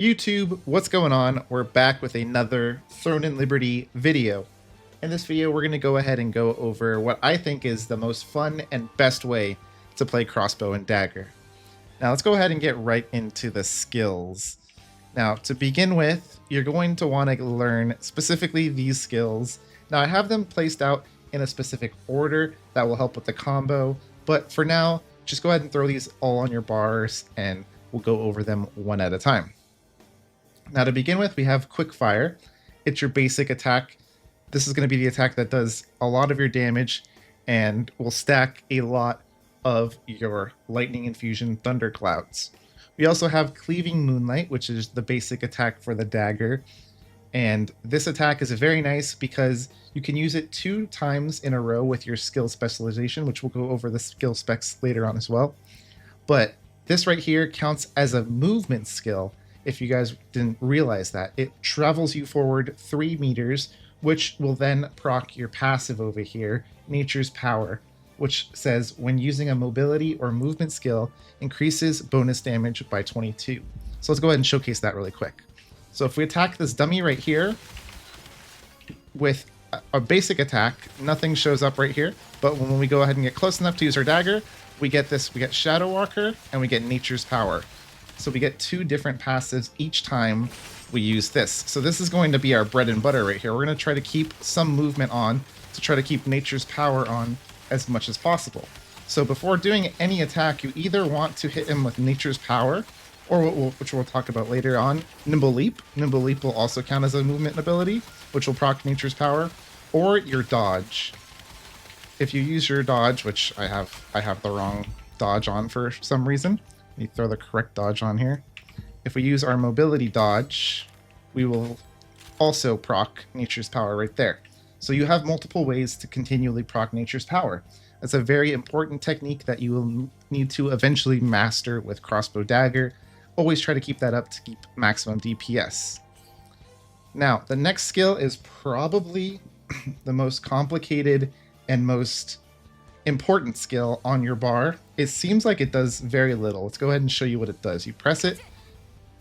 YouTube, what's going on? We're back with another Throne and Liberty video. In this video, we're going to go ahead and go over what I think is the most fun and best way to play Crossbow and Dagger. Now let's go ahead and get right into the skills. Now to begin with, you're going to want to learn specifically these skills. Now I have them placed out in a specific order that will help with the combo, but for now, just go ahead and throw these all on your bars and we'll go over them one at a time. Now to begin with, we have Quick Fire. It's your basic attack. This is going to be the attack that does a lot of your damage and will stack a lot of your Lightning Infusion Thunderclouds. We also have Cleaving Moonlight, which is the basic attack for the dagger. And this attack is very nice because you can use it 2 times in a row with your skill specialization, which we'll go over the skill specs later on as well. But this right here counts as a movement skill. If you guys didn't realize that, it travels you forward 3 meters, which will then proc your passive over here, Nature's Power, which says when using a mobility or movement skill, increases bonus damage by 22. So let's go ahead and showcase that really quick. So if we attack this dummy right here with a basic attack, nothing shows up right here, but when we go ahead and get close enough to use our dagger, we get Shadow Walker and we get Nature's Power. So we get 2 different passives each time we use this. So this is going to be our bread and butter right here. We're going to try to keep some movement on to try to keep Nature's Power on as much as possible. So before doing any attack, you either want to hit him with Nature's Power, or which we'll talk about later on, Nimble Leap. Nimble Leap will also count as a movement ability, which will proc Nature's Power, or your dodge. If you use your dodge, which I have the wrong dodge on for some reason. Let me throw the correct dodge on here. If we use our mobility dodge, we will also proc Nature's Power right there. So you have multiple ways to continually proc Nature's Power. That's a very important technique that you will need to eventually master with Crossbow Dagger. Always try to keep that up to keep maximum DPS. Now, the next skill is probably the most complicated and most important skill on your bar. It seems like it does very little. Let's go ahead and show you what it does. You press it,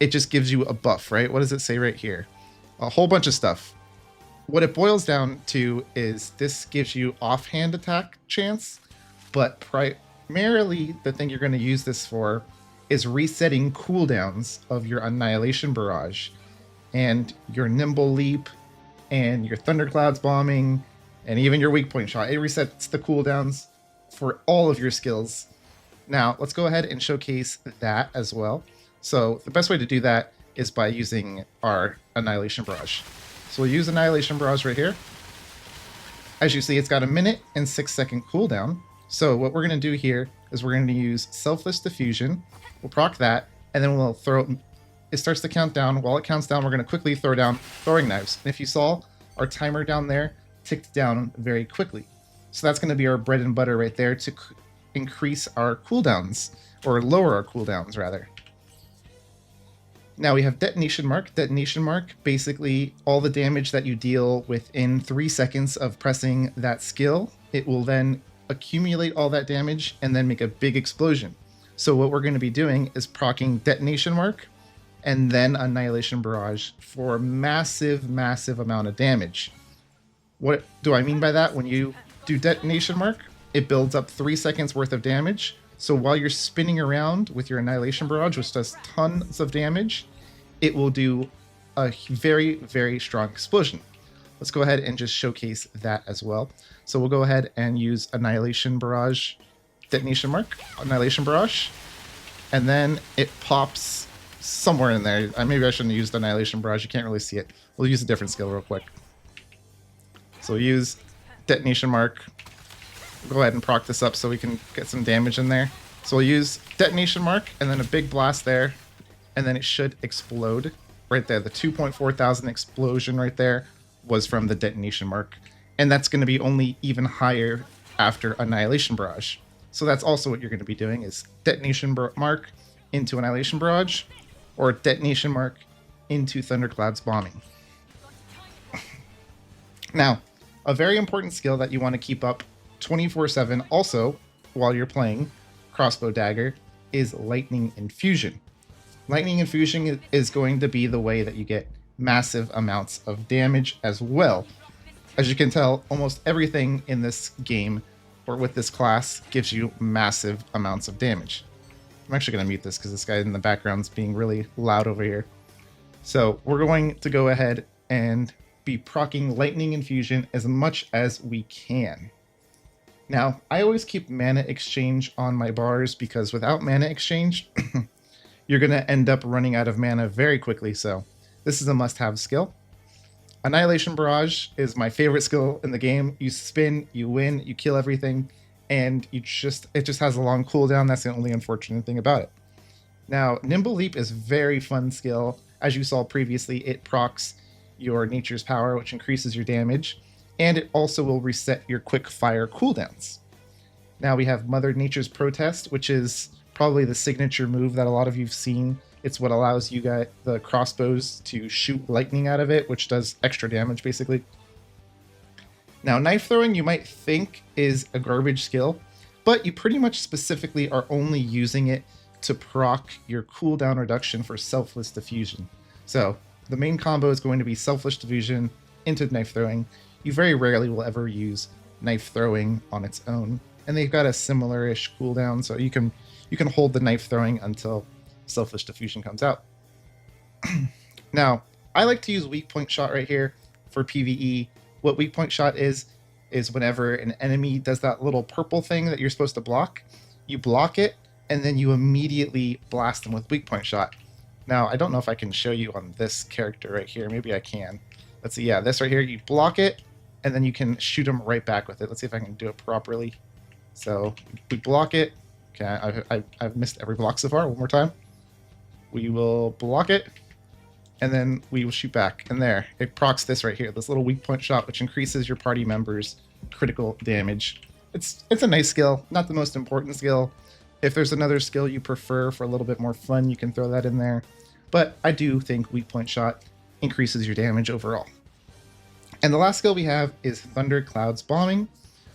it just gives you a buff, right? What does it say right here? A whole bunch of stuff. What it boils down to is this gives you offhand attack chance, but primarily the thing you're going to use this for is resetting cooldowns of your Annihilation Barrage and your Nimble Leap and your Thunderclouds bombing and even your weak point shot. It resets the cooldowns for all of your skills. Now, let's go ahead and showcase that as well. So the best way to do that is by using our Annihilation Barrage. So we'll use Annihilation Barrage right here. As you see, it's got a 1 and 6 second cooldown. So what we're going to do here is we're going to use Selfless Diffusion. We'll proc that, and then we'll throw... It starts to count down. While it counts down, we're going to quickly throw down throwing knives. And if you saw, our timer down there ticked down very quickly. So that's going to be our bread and butter right there to increase our cooldowns, or lower our cooldowns rather. Now we have Detonation Mark. Detonation Mark, basically all the damage that you deal within 3 seconds of pressing that skill, it will then accumulate all that damage and then make a big explosion. So what we're going to be doing is proccing Detonation Mark and then Annihilation Barrage for massive, massive amount of damage. What do I mean by that? When you do Detonation Mark, it builds up 3 seconds worth of damage. So while you're spinning around with your Annihilation Barrage, which does tons of damage, it will do a very, very strong explosion. Let's go ahead and just showcase that as well. So we'll go ahead and use Annihilation Barrage, Detonation Mark, Annihilation Barrage, and then it pops somewhere in there. Maybe I shouldn't have used Annihilation Barrage. You can't really see it. We'll use a different skill real quick. So we'll use Detonation Mark. We'll go ahead and proc this up so we can get some damage in there. So we'll use Detonation Mark and then a big blast there, and then it should explode right there. The 2.4 thousand explosion right there was from the Detonation Mark, and that's going to be only even higher after Annihilation Barrage. So that's also what you're going to be doing is Detonation Mark into Annihilation Barrage, or Detonation Mark into Thunderclouds bombing. Now, a very important skill that you want to keep up 24/7 also while you're playing Crossbow Dagger is Lightning Infusion. Lightning infusion is going to be the way that you get massive amounts of damage as well. As you can tell, almost everything in this game or with this class gives you massive amounts of damage. I'm actually going to mute this because this guy in the background's being really loud over here. So we're going to go ahead and be proccing Lightning Infusion as much as we can. Now, I always keep Mana Exchange on my bars because without Mana Exchange, you're going to end up running out of mana very quickly, so this is a must-have skill. Annihilation Barrage is my favorite skill in the game. You spin, you win, you kill everything, and it just has a long cooldown. That's the only unfortunate thing about it. Now, Nimble Leap is a very fun skill. As you saw previously, it procs your Nature's Power, which increases your damage, and it also will reset your quick fire cooldowns. Now we have Mother Nature's Protest, which is probably the signature move that a lot of you've seen. It's what allows you guys the crossbows to shoot lightning out of it, which does extra damage basically. Now, knife throwing you might think is a garbage skill, but you pretty much specifically are only using it to proc your cooldown reduction for Selfless Diffusion. So the main combo is going to be Selfless Diffusion into knife throwing. You very rarely will ever use knife throwing on its own, and they've got a similar-ish cooldown, so you can hold the knife throwing until Selfless Diffusion comes out. Now, I like to use Weak Point Shot right here for PvE. What Weak Point Shot is whenever an enemy does that little purple thing that you're supposed to block, you block it, and then you immediately blast them with Weak Point Shot. Now, I don't know if I can show you on this character right here. Maybe I can. Let's see. Yeah, this right here, you block it, and then you can shoot them right back with it. Let's see if I can do it properly. So we block it. Okay, I've missed every block so far. One more time. We will block it, and then we will shoot back. And there, it procs this right here, this little Weak Point Shot, which increases your party members' critical damage. It's a nice skill, not the most important skill. If there's another skill you prefer for a little bit more fun, you can throw that in there. But I do think Weak Point Shot increases your damage overall. And the last skill we have is Thunderclouds Bombing.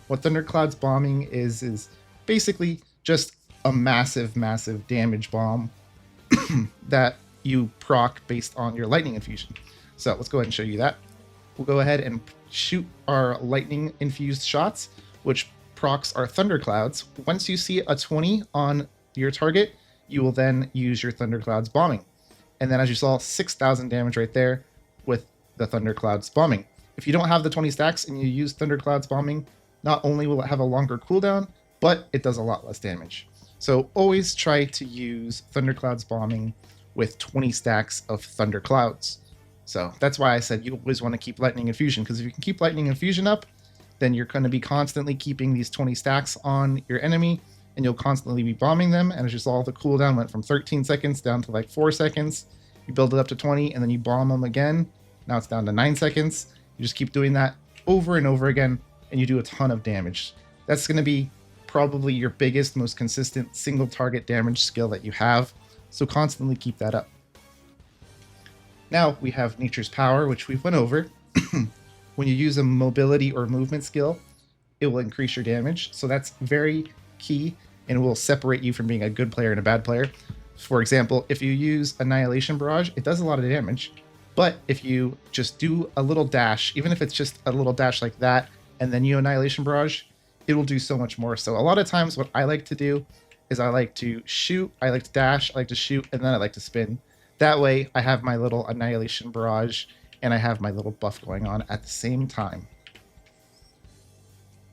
What Thunderclouds Bombing is basically just a massive, massive damage bomb that you proc based on your lightning infusion. So let's go ahead and show you that. We'll go ahead and shoot our lightning infused shots, which procs our Thunderclouds. Once you see a 20 on your target, you will then use your Thunderclouds Bombing. And then as you saw, 6,000 damage right there with the Thunderclouds Bombing. If you don't have the 20 stacks and you use Thunderclouds Bombing, not only will it have a longer cooldown, but it does a lot less damage. So always try to use Thunderclouds Bombing with 20 stacks of Thunderclouds. So that's why I said you always want to keep Lightning Infusion, because if you can keep Lightning Infusion up, then you're going to be constantly keeping these 20 stacks on your enemy, and you'll constantly be bombing them. And as you saw, the cooldown went from 13 seconds down to like 4 seconds. You build it up to 20, and then you bomb them again. Now it's down to 9 seconds. You just keep doing that over and over again, and you do a ton of damage. That's going to be probably your biggest, most consistent single target damage skill that you have. So constantly keep that up. Now we have Nature's Power, which we've went over. When you use a mobility or movement skill, it will increase your damage. So that's very key, and it will separate you from being a good player and a bad player. For example, if you use Annihilation Barrage, it does a lot of damage. But if you just do a little dash, even if it's just a little dash like that, and then you Annihilation Barrage, it will do so much more. So a lot of times what I like to do is I like to shoot, I like to dash, I like to shoot, and then I like to spin. That way I have my little Annihilation Barrage and I have my little buff going on at the same time.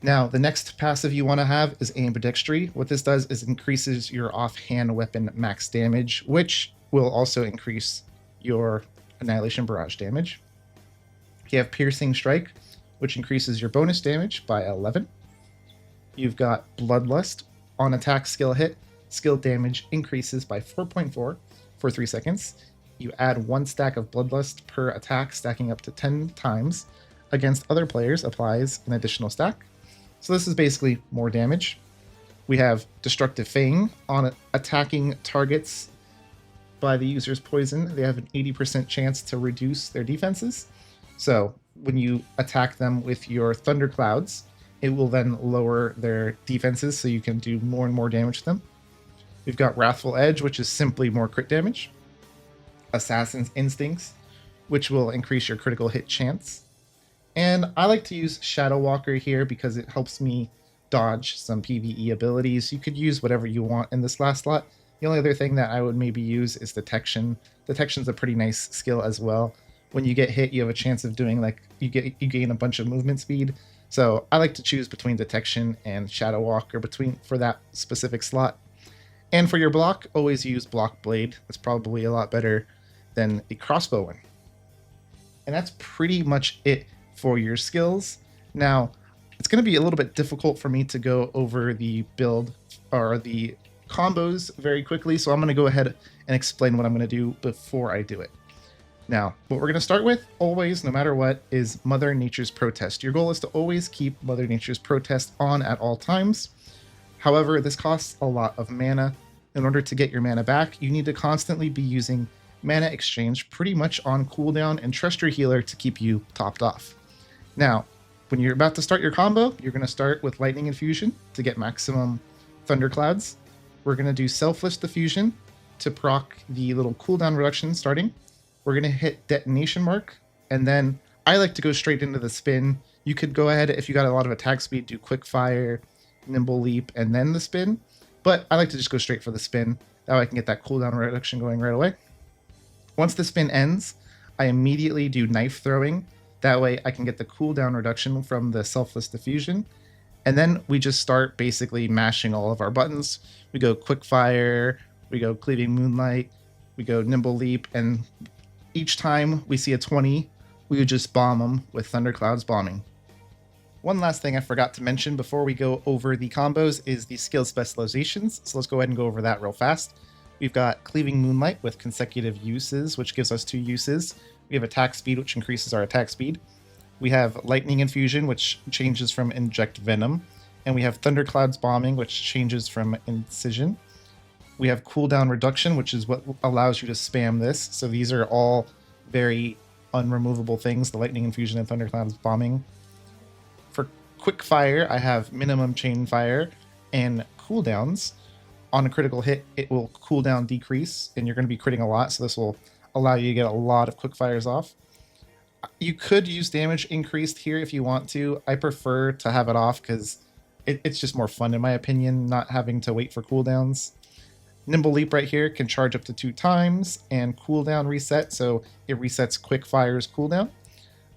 Now, the next passive you want to have is Ambidextry. What this does is increases your offhand weapon max damage, which will also increase your Annihilation Barrage damage. You have Piercing Strike, which increases your bonus damage by 11. You've got Bloodlust. On attack skill hit, skill damage increases by 4.4 for 3 seconds. You add 1 stack of Bloodlust per attack, stacking up to 10 times. Against other players, applies an additional stack. So this is basically more damage. We have Destructive Fang. On attacking targets by the user's poison, they have an 80% chance to reduce their defenses. So when you attack them with your Thunderclouds, it will then lower their defenses so you can do more and more damage to them. We've got Wrathful Edge, which is simply more crit damage. Assassin's Instincts, which will increase your critical hit chance. And I like to use Shadow Walker here because it helps me dodge some PVE abilities. You could use whatever you want in this last slot. The only other thing that I would maybe use is Detection. Detection's a pretty nice skill as well. When you get hit, you have a chance of doing like you gain a bunch of movement speed. So I like to choose between Detection and Shadow Walker for that specific slot. And for your block, always use Block Blade. That's probably a lot better than the crossbow one. And that's pretty much it for your skills. Now, it's going to be a little bit difficult for me to go over the build or the combos very quickly, so I'm going to go ahead and explain what I'm going to do before I do it. Now, what we're going to start with, always, no matter what, is Mother Nature's Protest. Your goal is to always keep Mother Nature's Protest on at all times. However, this costs a lot of mana. In order to get your mana back, you need to constantly be using Mana Exchange pretty much on cooldown and trust your healer to keep you topped off. Now, when you're about to start your combo, you're going to start with Lightning Infusion to get maximum Thunderclouds. We're going to do Selfless Diffusion to proc the little cooldown reduction starting. We're going to hit Detonation Mark, and then I like to go straight into the spin. You could go ahead, if you got a lot of attack speed, do Quick Fire, Nimble Leap, and then the spin. But I like to just go straight for the spin. That way I can get that cooldown reduction going right away. Once the spin ends, I immediately do Knife Throwing. That way I can get the cooldown reduction from the Selfless Diffusion. And then we just start basically mashing all of our buttons. We go Quick Fire, we go Cleaving Moonlight, we go Nimble Leap, and each time we see a 20, we would just bomb them with Thunderclouds bombing. One last thing I forgot to mention before we go over the combos is the skill specializations. So let's go ahead and go over that real fast. We've got Cleaving Moonlight with consecutive uses, which gives us 2 uses. We have Attack Speed, which increases our attack speed. We have Lightning Infusion, which changes from Inject Venom. And we have Thunderclouds Bombing, which changes from Incision. We have Cooldown Reduction, which is what allows you to spam this. So these are all very unremovable things, the Lightning Infusion and Thunderclouds Bombing. For Quick Fire, I have Minimum Chain Fire and cooldowns. On a critical hit, it will cooldown decrease, and you're going to be critting a lot, so this will allow you to get a lot of quick fires off. You could use damage increased here if you want to. I prefer to have it off because it's just more fun in my opinion, not having to wait for cooldowns. Nimble Leap right here can charge up to 2 times and cooldown reset, so it resets quick fire's cooldown.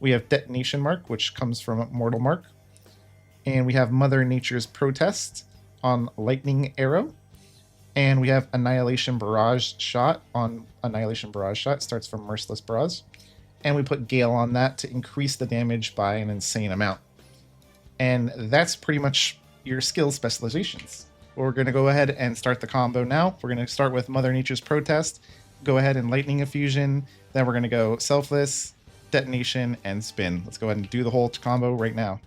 We have Detonation Mark, which comes from Mortal Mark. And we have Mother Nature's Protest on Lightning Arrow. And we have Annihilation Barrage Shot on Annihilation Barrage Shot. It starts from Merciless Barrage. And we put Gale on that to increase the damage by an insane amount. And that's pretty much your skill specializations. We're going to go ahead and start the combo now. We're going to start with Mother Nature's Protest. Go ahead and Lightning Infusion. Then we're going to go Selfless, Detonation, and Spin. Let's go ahead and do the whole combo right now.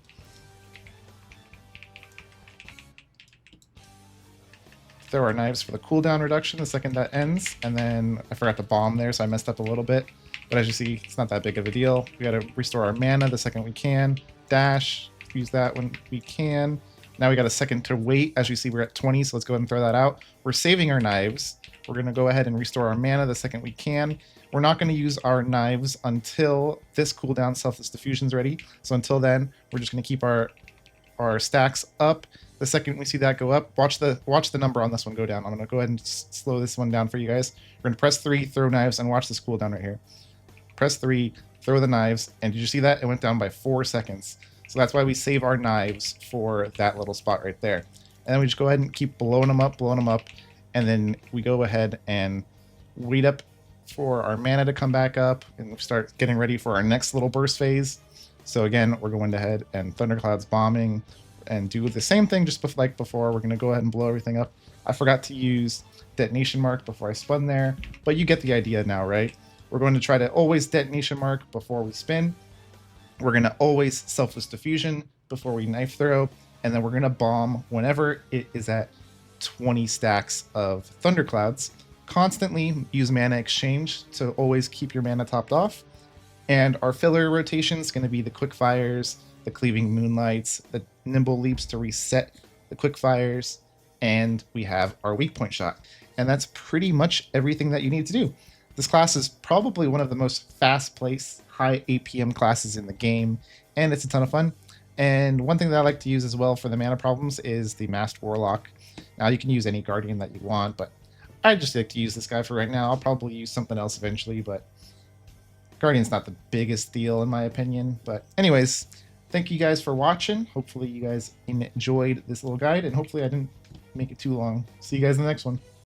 Throw our knives for the cooldown reduction the second that ends, and then I forgot to bomb there, so I messed up a little bit. But as you see, it's not that big of a deal. We got to restore our mana the second we can. Dash, use that when we can. Now we got a second to wait. As you see, we're at 20, so let's go ahead and throw that out. We're saving our knives. We're going to go ahead and restore our mana the second we can. We're not going to use our knives until this cooldown Selfless Diffusion's ready. So until then, we're just going to keep our stacks up. The second we see that go up, watch the number on this one go down. I'm going to go ahead and slow this one down for you guys. We're going to press 3, throw knives, and watch this cooldown right here. Press 3, throw the knives, and did you see that? It went down by 4 seconds. So that's why we save our knives for that little spot right there. And then we just go ahead and keep blowing them up, and then we go ahead and wait up for our mana to come back up, and we start getting ready for our next little burst phase. So again, we're going ahead and Thunderclouds bombing, and do the same thing just like before. We're going to go ahead and blow everything up. I forgot to use Detonation Mark before I spun there, but you get the idea now, right? We're going to try to always Detonation Mark before we spin. We're going to always Selfless Diffusion before we knife throw, and then we're going to bomb whenever it is at 20 stacks of Thunderclouds. Constantly use Mana Exchange to always keep your mana topped off. And our filler rotation is going to be the Quick Fires, the Cleaving Moonlights, the Nimble Leaps to reset the Quick Fires, and we have our Weak Point Shot. And that's pretty much everything that you need to do. This class is probably one of the most fast-paced, high APM classes in the game, and it's a ton of fun. And one thing that I like to use as well for the mana problems is the Masked Warlock. Now, you can use any Guardian that you want, but I just like to use this guy for right now. I'll probably use something else eventually, but Guardian's not the biggest deal in my opinion. But anyways, thank you guys for watching. Hopefully you guys enjoyed this little guide, and hopefully I didn't make it too long. See you guys in the next one.